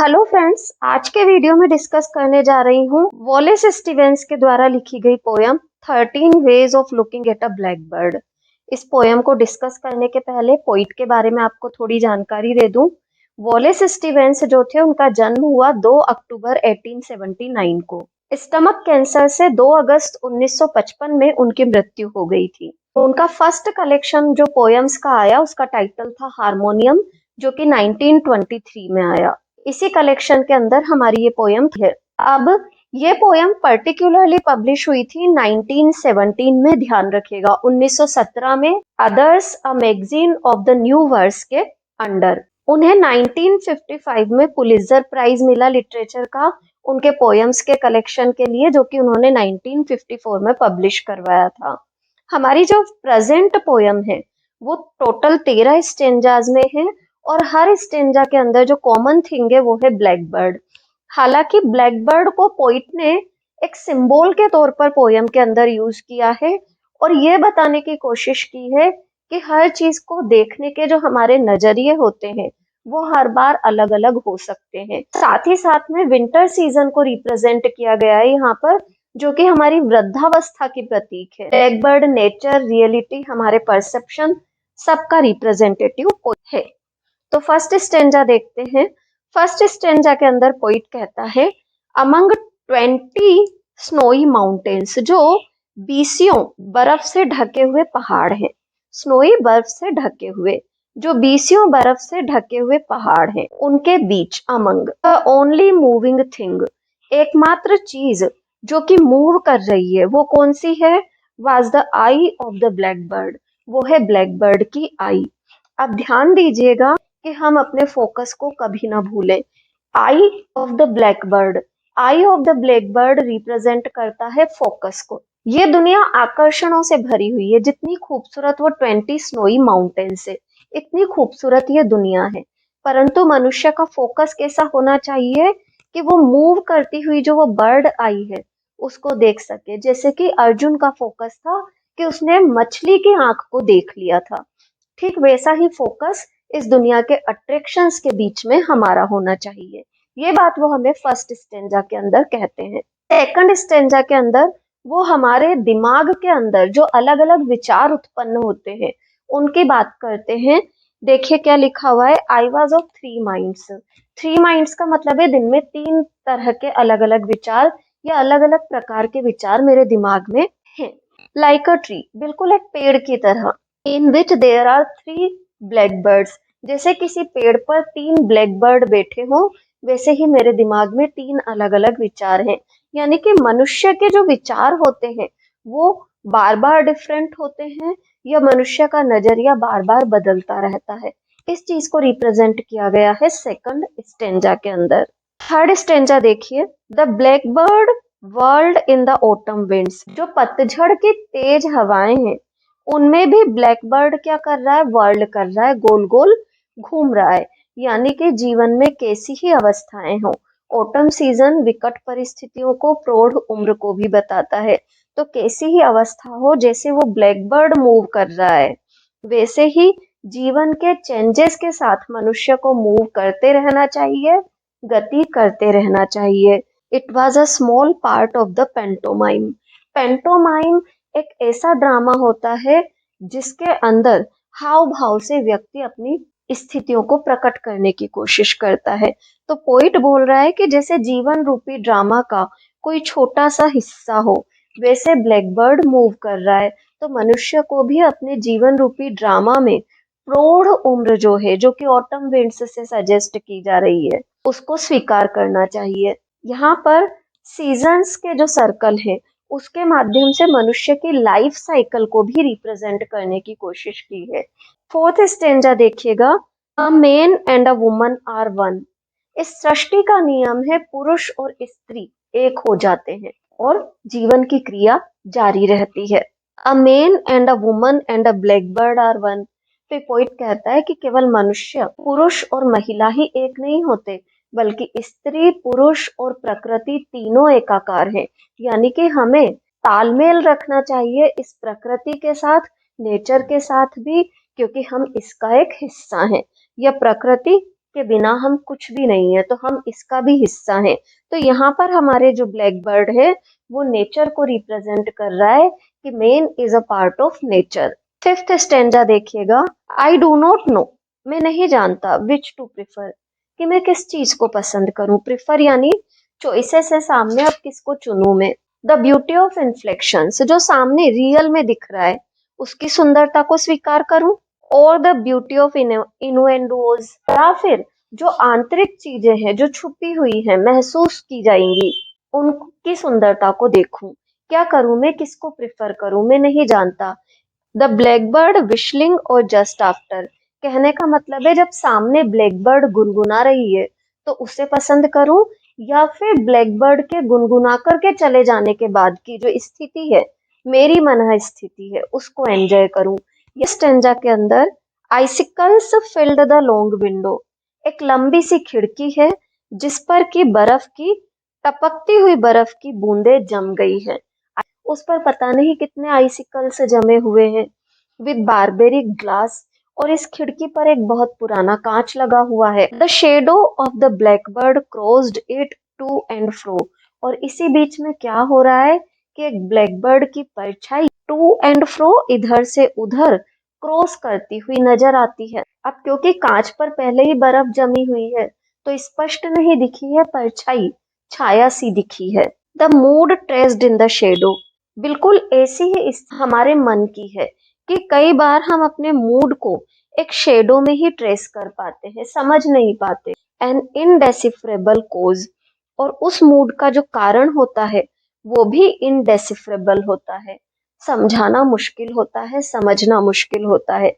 Hello friends, आज के video में डिस्कस करने जा रही हूँ वॉलेस स्टीवेंस के द्वारा लिखी गई poem 13 ways of looking at a black bird. इस पोयम को डिस्कस करने के पहले पोइट के बारे में आपको थोड़ी जानकारी दे दूं। वॉलेस स्टीवेंस जो थे उनका जन्म हुआ 2 अक्टूबर 1879 को। स्टमक कैंसर से 2 अगस्त 1955 में उनकी मृत्यु हो गई थी। तो उनका फर्स्ट कलेक्शन जो पोयम्स का आया उसका टाइटल था हारमोनियम, जो कि 1923 में आया। इसी कलेक्शन के अंदर हमारी ये पोयम है। अब ये पोयम पर्टिकुलरली पब्लिश हुई थी 1917 में, ध्यान रखिएगा 1917 में, others a magazine of the new verse के अंडर। उन्हें 1955 में पुलित्जर प्राइज मिला लिटरेचर का उनके पोयम्स के कलेक्शन के लिए, जो कि उन्होंने 1954 में पब्लिश करवाया था। हमारी जो प्रेजेंट पोयम है वो टोटल 13 स्टेंजाज में है और हर स्टेंजा के अंदर जो कॉमन थिंग है वो है ब्लैक बर्ड। हालांकि ब्लैक बर्ड को पोइट ने एक सिंबल के तौर पर पोयम के अंदर यूज किया है और ये बताने की कोशिश की है कि हर चीज को देखने के जो हमारे नजरिए होते हैं वो हर बार अलग अलग हो सकते हैं। साथ ही साथ में विंटर सीजन को रिप्रेजेंट किया गया है यहाँ पर, जो कि हमारी वृद्धावस्था की प्रतीक है। ब्लैक बर्ड नेचर, रियलिटी, हमारे परसेप्शन सबका रिप्रेजेंटेटिव है। तो फर्स्ट स्टेंजा देखते हैं। फर्स्ट स्टेंजा के अंदर पोइट कहता है, अमंग 20 स्नोई माउंटेन्स, जो 20 बर्फ से ढके हुए पहाड़ हैं। स्नोई बर्फ से ढके हुए, जो 20 बर्फ से ढके हुए पहाड़ हैं, उनके बीच among the only moving thing, एकमात्र चीज जो कि मूव कर रही है वो कौन सी है? Was the I of the black bird, वो है ब्लैक बर्ड की आई। अब ध्यान दीजिएगा कि हम अपने फोकस को कभी ना भूलें। Eye of the black bird, eye of the black bird represent करता है फोकस को। ये दुनिया आकर्षणों से भरी हुई है। जितनी खूबसूरत वो 20 स्नोई माउंटेन से, इतनी खूबसूरत ये दुनिया है, परंतु मनुष्य का फोकस कैसा होना चाहिए कि वो मूव करती हुई जो वो बर्ड आई है उसको देख सके। जैसे कि अर्जुन का फोकस था कि उसने मछली की आंख को देख लिया था, ठीक वैसा ही फोकस इस दुनिया के अट्रैक्शंस के बीच में हमारा होना चाहिए। ये बात वो हमें फर्स्ट स्टेंजा के अंदर कहते हैं। सेकंड स्टेंजा के अंदर वो हमारे दिमाग के अंदर जो अलग अलग विचार उत्पन्न होते हैं उनकी बात करते हैं। देखिए क्या लिखा हुआ है, I was of 3 minds. 3 minds का मतलब है दिन में 3 तरह के अलग अलग विचार या अलग अलग प्रकार के विचार मेरे दिमाग में हैं। लाइक अ ट्री, बिल्कुल एक पेड़ की तरह, in which there are 3 black birds, जैसे किसी पेड़ पर 3 ब्लैक बर्ड बैठे हों वैसे ही मेरे दिमाग में 3 अलग अलग विचार हैं। यानी कि मनुष्य के जो विचार होते हैं वो बार बार डिफरेंट होते हैं या मनुष्य का नजरिया बार बार बदलता रहता है। इस चीज को रिप्रेजेंट किया गया है सेकंड स्टेंजा के अंदर। थर्ड स्टेंजा देखिए, the black bird world in the autumn winds, जो पतझड़ की तेज हवाएं हैं उनमें भी ब्लैक बर्ड क्या कर रहा है? वर्ल्ड कर रहा है, गोल गोल घूम रहा है। यानी कि जीवन में कैसी ही अवस्थाएं हो, ऑटम सीजन विकट परिस्थितियों को, प्रौढ़ उम्र को भी बताता है। तो कैसी ही अवस्था हो, जैसे वो ब्लैक बर्ड मूव कर रहा है वैसे ही जीवन के चेंजेस के साथ मनुष्य को मूव करते रहना चाहिए, गति करते रहना चाहिए। It was a small part of the pantomime. Pantomime एक ऐसा ड्रामा होता है जिसके अंदर हाव भाव से व्यक्ति अपनी स्थितियों को प्रकट करने की कोशिश करता है। तो पोइट बोल रहा है कि जैसे जीवन रूपी ड्रामा का कोई छोटा सा हिस्सा हो वैसे ब्लैक बर्ड मूव कर रहा है। तो मनुष्य को भी अपने जीवन रूपी ड्रामा में प्रौढ़ उम्र जो है, जो कि ऑटम विंड्स से सजेस्ट की जा रही है, उसको स्वीकार करना चाहिए। यहाँ पर सीजन्स के जो सर्कल है उसके माध्यम से मनुष्य की लाइफ साइकिल को भी रिप्रेजेंट करने की कोशिश की है। फोर्थ स्टेंजा देखिएगा, a man and a woman are one. इस सृष्टि का नियम है पुरुष और स्त्री एक हो जाते हैं और जीवन की क्रिया जारी रहती है। A man and a woman and a blackbird are one. फिर पोइट कहता है कि केवल मनुष्य, पुरुष और महिला ही एक नहीं होते, बल्कि स्त्री, पुरुष और प्रकृति तीनों एकाकार हैं। यानी कि हमें तालमेल रखना चाहिए इस प्रकृति के साथ, नेचर के साथ भी, क्योंकि हम इसका एक हिस्सा हैं। यह प्रकृति के बिना हम कुछ भी नहीं है, तो हम इसका भी हिस्सा हैं। तो यहाँ पर हमारे जो ब्लैक बर्ड है वो नेचर को रिप्रेजेंट कर रहा है कि man is a part of nature. Fifth stanza देखिएगा, आई डू नॉट नो, मैं नहीं जानता, विच टू प्रिफर, कि मैं किस चीज को पसंद करूं। प्रिफर यानी चॉइसेस है सामने, अब किसको चुनूं मैं। द ब्यूटी ऑफ इन्फ्लेक्शंस, जो सामने रियल में दिख रहा है उसकी सुंदरता को स्वीकार करूं, और द ब्यूटी ऑफ इनुएंडोज, या फिर जो आंतरिक चीजें हैं जो छुपी हुई हैं महसूस की जाएंगी उनकी सुंदरता को देखूं। क्या करूं मैं, किसको प्रिफर करूं, मैं नहीं जानता। द ब्लैकबर्ड विशलिंग और जस्ट आफ्टर, कहने का मतलब है जब सामने ब्लैकबर्ड गुनगुना रही है तो उसे पसंद करूं, या फिर ब्लैकबर्ड के गुनगुना करके चले जाने के बाद की जो स्थिति है, मेरी मनः स्थिति है, उसको एंजॉय करूं। ये स्टेंजा के अंदर आइसिकल्स फिल्ड द लॉन्ग विंडो, एक लंबी सी खिड़की है जिस पर की बर्फ की टपकती हुई बर्फ की बूंदें जम गई है। उस पर पता नहीं कितने आइसिकल्स जमे हुए हैं विद बारबेरिक ग्लास, और इस खिड़की पर एक बहुत पुराना कांच लगा हुआ है। The shadow of the blackbird crossed it to and fro, और इसी बीच में क्या हो रहा है कि एक ब्लैकबर्ड की परछाई टू एंड फ्रो, इधर से उधर क्रॉस करती हुई नजर आती है। अब क्योंकि कांच पर पहले ही बर्फ जमी हुई है तो स्पष्ट नहीं दिखी है परछाई, छाया सी दिखी है। The mood traced in the shadow, बिल्कुल ऐसी ही इस हमारे मन की है कि कई बार हम अपने मूड को एक शेडो में ही ट्रेस कर पाते हैं, समझ नहीं पाते। एन इनडेसिफरेबल कोज, और उस मूड का जो कारण होता है वो भी इनडेसिफरेबल होता है, समझाना मुश्किल होता है, समझना मुश्किल होता है।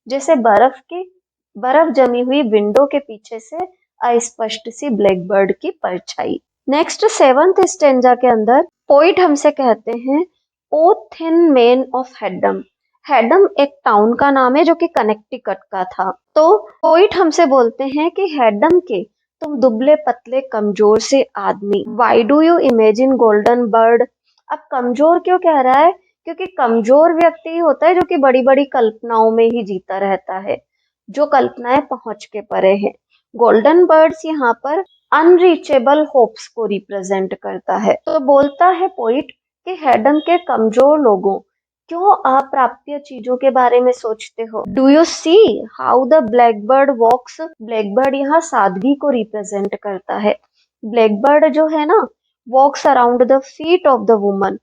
जैसे बर्फ जमी हुई विंडो के पीछे से अस्पष्ट सी ब्लैकबर्ड की परछाई। नेक्स्ट सेवंथ स्टेंजा के अंदर पोइट हमसे कहते हैं, ओ थिन मैन ऑफ हेडम, हेडम एक टाउन का नाम है जो कि कनेक्टिकट का था। तो पोइट हमसे बोलते हैं कि हेडम के तुम दुबले पतले कमजोर से आदमी, why do you imagine golden bird. अब कमजोर क्यों कह रहा है, क्योंकि कमजोर व्यक्ति ही होता है जो कि बड़ी बड़ी कल्पनाओं में ही जीता रहता है, जो कल्पनाएं पहुंच के परे है। गोल्डन बर्ड्स यहाँ पर अनरीचेबल होप्स को रिप्रेजेंट करता है। तो बोलता है पोइट कि हेडम के कमजोर लोगों, क्यों अप्राप्य चीजों के बारे में सोचते हो। Do you see how the blackbird walks, blackbird यहाँ सादगी को रिप्रेजेंट करता है। ब्लैकबर्ड जो है ना, walks around the feet of the woman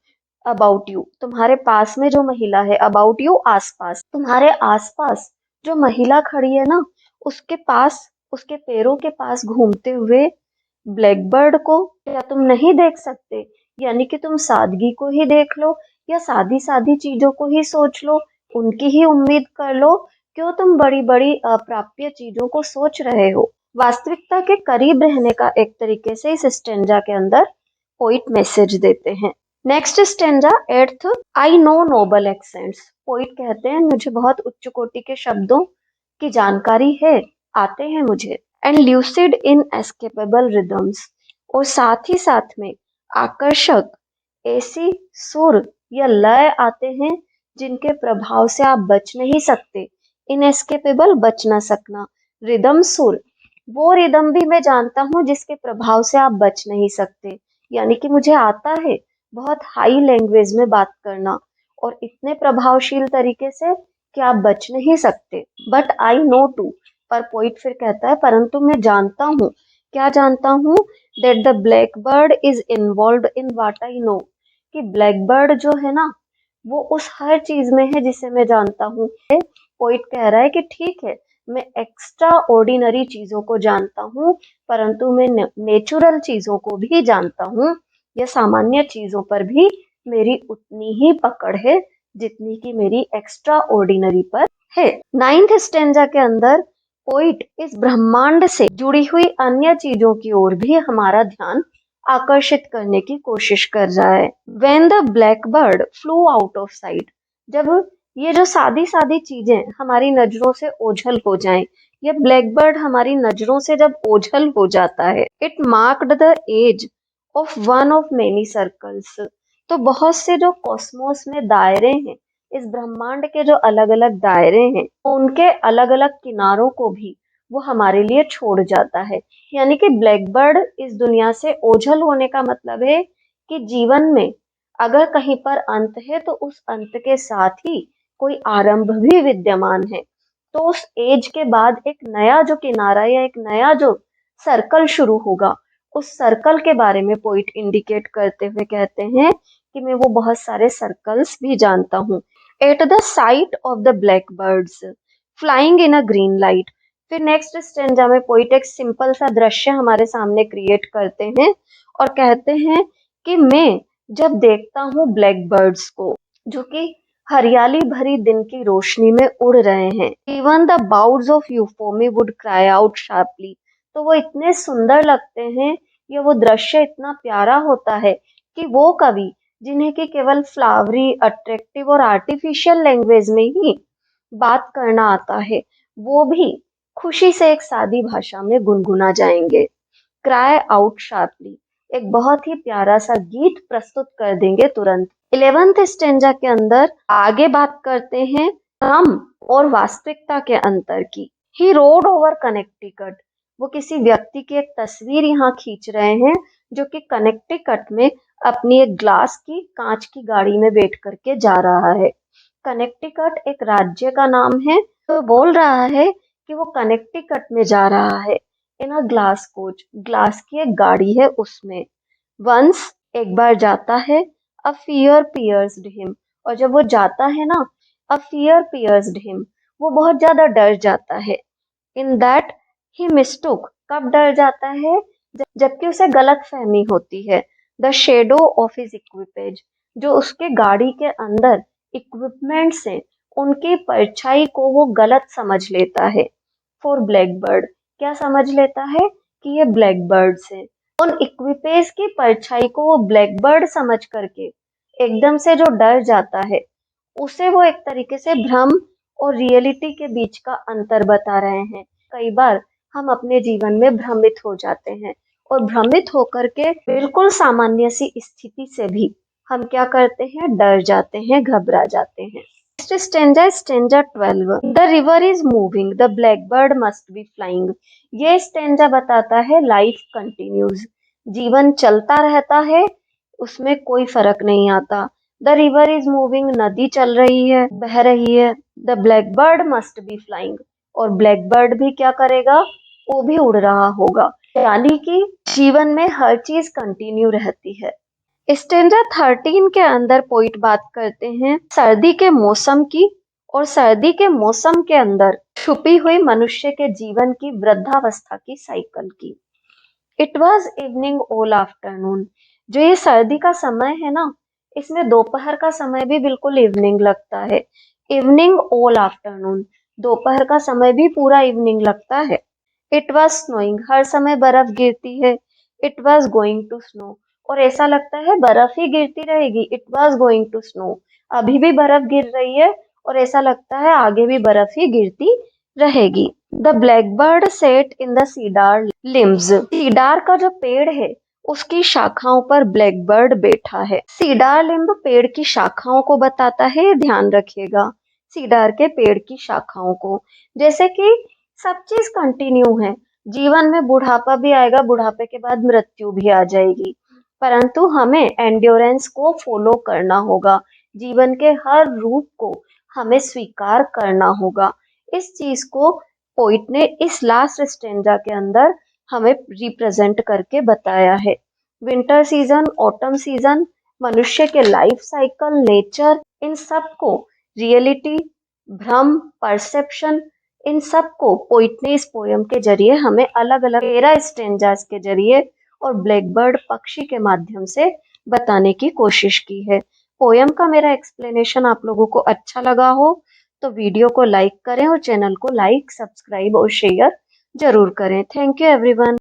about you, तुम्हारे पास में जो महिला है, अबाउट यू आसपास, तुम्हारे आसपास जो महिला खड़ी है ना उसके पास, उसके पैरों के पास घूमते हुए ब्लैकबर्ड को क्या तुम नहीं देख सकते। यानी कि तुम सादगी को ही देख लो, या सादी सादी चीजों को ही सोच लो, उनकी ही उम्मीद कर लो, क्यों तुम बड़ी बड़ी अप्राप्य चीजों को सोच रहे हो। वास्तविकता के करीब रहने का एक तरीके से इस स्टेंजा के अंदर पोइट मैसेज देते हैं। Next stanza eighth, I know noble accents, poet कहते हैं मुझे बहुत उच्च कोटि के शब्दों की जानकारी है, आते हैं मुझे। And lucid in escapable rhythms, और साथ ही साथ में आकर्षक ऐसी सुर या लय आते हैं जिनके प्रभाव से आप बच नहीं सकते। इनएस्केपेबल, बच ना सकना, रिदम सुर, वो रिदम भी मैं जानता हूँ जिसके प्रभाव से आप बच नहीं सकते। यानी कि मुझे आता है बहुत हाई लैंग्वेज में बात करना और इतने प्रभावशील तरीके से कि आप बच नहीं सकते। बट आई नो टू, पर पोइट फिर कहता है परंतु मैं जानता हूँ। क्या जानता हूँ, that the black bird is involve in what I know, कि ब्लैक बर्ड जो है ना वो उस हर चीज में है जिसे मैं जानता हूँ। पोइट कह रहा है कि ठीक है, मैं एक्स्ट्रा ऑर्डिनरी चीजों को जानता हूँ परंतु मैं नेचुरल चीजों को भी जानता हूँ, या सामान्य चीजों पर भी मेरी उतनी ही पकड़ है जितनी की मेरी एक्स्ट्रा ऑर्डिनरी पर है। नाइन्थ स्टेंजा के अंदर पोइट इस ब्रह्मांड से जुड़ी हुई अन्य चीजों की ओर भी हमारा ध्यान आकर्षित करने की कोशिश कर रहा है। When the blackbird flew out of sight, जब ये जो सादी सादी चीजें हमारी नजरों से ओझल हो जाएं, ये ब्लैकबर्ड हमारी नजरों से जब ओझल हो जाता है, it marked the edge of one of many circles, तो बहुत से जो कॉस्मोस में दायरे हैं, इस ब्रह्मांड के जो अलग अलग दायरे हैं, उनके अलग अलग किनारों को भी वो हमारे लिए छोड़ जाता है। यानी कि ब्लैक बर्ड इस दुनिया से ओझल होने का मतलब है कि जीवन में अगर कहीं पर अंत है तो उस अंत के साथ ही कोई आरंभ भी विद्यमान है। तो उस एज के बाद एक नया जो किनारा या एक नया जो सर्कल शुरू होगा, उस सर्कल के बारे में पोइट इंडिकेट करते हुए कहते हैं कि मैं वो बहुत सारे सर्कल्स भी जानता हूँ। At the site of the black birds flying in a green light. फिर नेक्स्ट स्टेंजा में पोइट एक सिंपल सा दृश्य हमारे सामने क्रिएट करते हैं और कहते हैं कि मैं जब देखता हूँ ब्लैक बर्ड्स को जो कि हरियाली भरी दिन की रोशनी में उड़ रहे हैं, even the bawds of euphony would cry out sharply, तो वो इतने सुंदर लगते हैं, या वो दृश्य इतना प्यारा होता है कि वो कवि जिन्हें कि केवल फ्लावरी, अट्रैक्टिव और आर्टिफिशियल लैंग्वेज में ही बात करना आता है, वो भी खुशी से एक सादी भाषा में गुनगुना जाएंगे। क्राई आउट शार्पली एक बहुत ही प्यारा सा गीत प्रस्तुत कर देंगे तुरंत। 11th स्टेंजा के अंदर आगे बात करते हैं भ्रम और वास्तविकता के अंतर की। ही रोड ओवर कनेक्टिकट, वो किसी व्यक्ति की एक तस्वीर यहाँ खींच रहे हैं जो कि कनेक्टिकट में अपनी एक ग्लास की कांच की गाड़ी में बैठ करके जा रहा है। कनेक्टिकट एक राज्य का नाम है, तो बोल रहा है कि वो कनेक्टिकट में जा रहा है इन अ ग्लास कोच, ग्लास की एक गाड़ी है उसमें। वंस एक बार जाता है, अ फियर पियर्स्ड हिम, और जब वो जाता है ना, अ फियर पियर्स्ड हिम, वो बहुत ज्यादा डर जाता है। इन दैट ही मिस्टूक, कब डर जाता है, जबकि उसे गलत फहमी होती है, द शेडो ऑफ हिज इक्विपेज, जो उसके गाड़ी के अंदर इक्विपमेंट्स हैं उनकी परछाई को वो गलत समझ लेता है। फॉर ब्लैक बर्ड, क्या समझ लेता है कि ये ब्लैक बर्ड्स हैं, उन इक्विपेज की परछाई को वो ब्लैक बर्ड समझ करके एकदम से जो डर जाता है, उसे वो एक तरीके से भ्रम और रियलिटी के बीच का अंतर बता रहे हैं। कई बार हम अपने जीवन में भ्रमित हो जाते हैं और भ्रमित होकर के बिल्कुल सामान्य सी स्थिति से भी हम क्या करते हैं, डर जाते हैं, घबरा जाते हैं। Next stanza, stanza 12, the river is moving, the black bird must be flying. ये स्टेंजा बताता है लाइफ कंटिन्यूज, जीवन चलता रहता है, उसमें कोई फर्क नहीं आता। द रिवर इज मूविंग, नदी चल रही है, बह रही है। The black bird must be flying, और ब्लैक बर्ड भी क्या करेगा, वो भी उड़ रहा होगा। यानी कि जीवन में हर चीज कंटिन्यू रहती है। स्टेंजा 13 के अंदर पोइट बात करते हैं सर्दी के मौसम की, और सर्दी के मौसम के अंदर छुपी हुई मनुष्य के जीवन की वृद्धावस्था की साइकिल की। It was evening all afternoon, जो ये सर्दी का समय है ना, इसमें दोपहर का समय भी बिल्कुल इवनिंग लगता है। इवनिंग ऑल आफ्टरनून, दोपहर का समय भी पूरा इवनिंग लगता है। इट वॉज स्नोइंग, हर समय बर्फ गिरती है। It was going to snow, और ऐसा लगता है बर्फ ही गिरती रहेगी। It was going to snow, अभी भी बर्फ गिर रही है और ऐसा लगता है आगे भी बर्फ ही गिरती रहेगी। The black bird set in the cider limbs, cider का जो पेड़ है उसकी शाखाओं पर ब्लैक बर्ड बैठा है। सीडार लिम्ब पेड़ की शाखाओं को बताता है, ध्यान रखिएगा, सीडार के पेड़ की शाखाओं को। जैसे कि सब चीज कंटिन्यू है, जीवन में बुढ़ापा भी आएगा, बुढ़ापे के बाद मृत्यु भी आ जाएगी, परंतु हमें एंड्योरेंस को फॉलो करना होगा, जीवन के हर रूप को हमें स्वीकार करना होगा। इस चीज को पोइट ने इस लास्ट स्टेंजा के अंदर हमें रिप्रेजेंट करके बताया है। विंटर सीजन, ऑटम सीजन, मनुष्य के लाइफ साइकिल, नेचर, इन सब को रियलिटी, भ्रम, परसेप्शन, इन सब को पोइट ने इस पोयम के जरिए हमें अलग अलग 13 स्टेंजास के जरिए और ब्लैक बर्ड पक्षी के माध्यम से बताने की कोशिश की है। पोयम का मेरा एक्सप्लेनेशन आप लोगों को अच्छा लगा हो तो वीडियो को लाइक करें और चैनल को लाइक, सब्सक्राइब और शेयर जरूर करें। Thank you everyone.